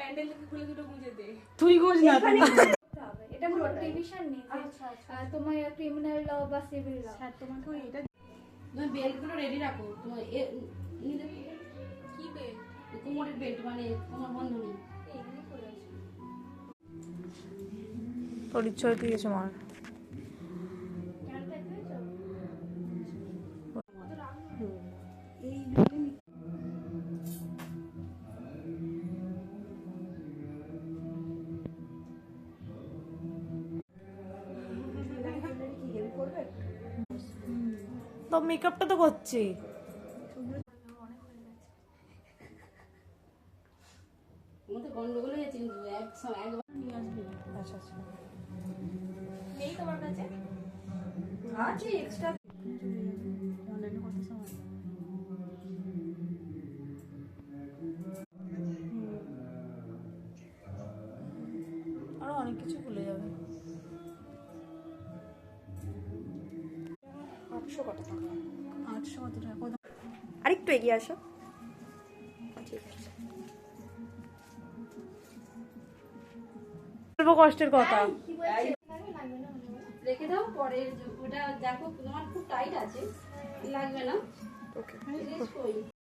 প্যান্ডেলকে খুলে দুটো গুঁজে দে। তুই গোজ না এটা কোনো ডিভিশন নেই। আচ্ছা আচ্ছা, তোমার ক্রিমিনাল ল বা সিভিল ল। স্যার তোমাকে এটা তুমি বেল্টগুলো রেডি রাখো। তোমার কি বেল? কোমরের বেল্ট মানে কোমর বন্ধনী। এইখানে পড়ে আছে। পরিচয় দিয়েছে মার। তো মেকআপটা তো করছি। তোমাদের গন্ডগোল হয়ে গেছে কিন্তু একবার নিয়ে আসবে। আচ্ছা আচ্ছা। নেই তোমার কাছে? আছে এক্সট্রা। অনলাইনে কত সময় আরো অনেক কিছু ভুলে যাবে। 800 কত টাকা? 800 কত টাকা? আরেকটু এগিয়ে আসো। ঠিক আছে। কষ্টের কথা। রেখে দাও, পরে ওটা দেখো তোমার খুব টাইট আছে, লাগবে না। ওকে। কই